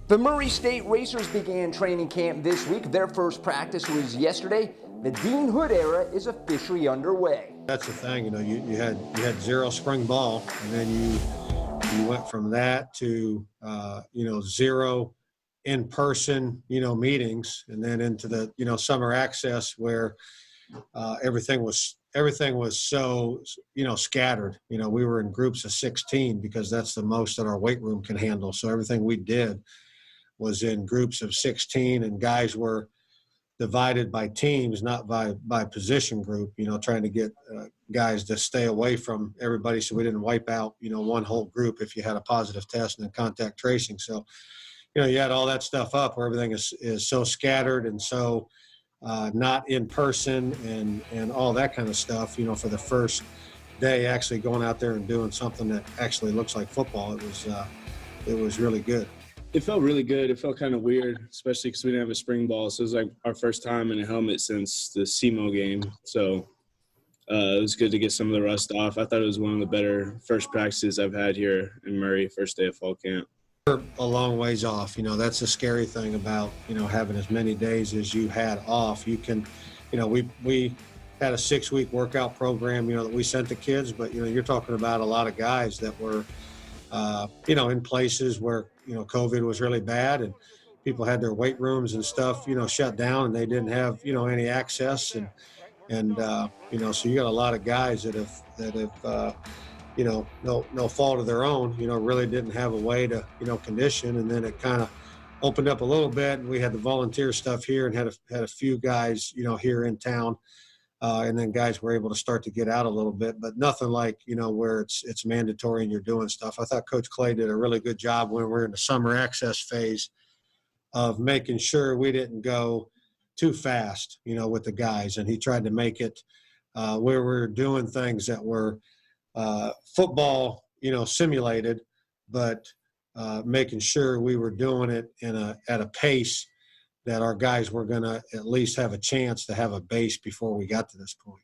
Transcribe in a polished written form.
The Murray State Racers began training camp this week. Their first practice was yesterday. The Dean Hood era is officially underway. That's the thing, you had zero spring ball, and then you went from that to zero in-person meetings, and then into the summer access where everything was so scattered. We were in groups of 16 because that's the most that our weight room can handle. So everything we did was in groups of 16, and guys were divided by teams, not by position group, trying to get guys to stay away from everybody so we didn't wipe out, one whole group if you had a positive test and then contact tracing. So, you had all that stuff up where everything is so scattered and so not in person and all that kind of stuff, for the first day actually going out there and doing something that actually looks like football. It was really good. It felt really good. It felt kind of weird, especially because we didn't have a spring ball. So it was like our first time in a helmet since the SEMO game. So it was good to get some of the rust off. I thought it was one of the better first practices I've had here in Murray, first day of fall camp. We're a long ways off. That's the scary thing about, having as many days as you had off. You can, we had a 6-week workout program, that we sent the kids, but, you're talking about a lot of guys that were, in places where, COVID was really bad and people had their weight rooms and stuff, shut down and they didn't have, any access. And so you got a lot of guys that have, no fault of their own, really didn't have a way to, condition. And then it kind of opened up a little bit and we had the volunteer stuff here and had a few guys, here in town. And then guys were able to start to get out a little bit, but nothing like, where it's mandatory and you're doing stuff. I thought Coach Clay did a really good job when we're in the summer access phase of making sure we didn't go too fast, with the guys. And he tried to make it where we were doing things that were football, simulated, but making sure we were doing it at a pace that our guys were going to at least have a chance to have a base before we got to this point.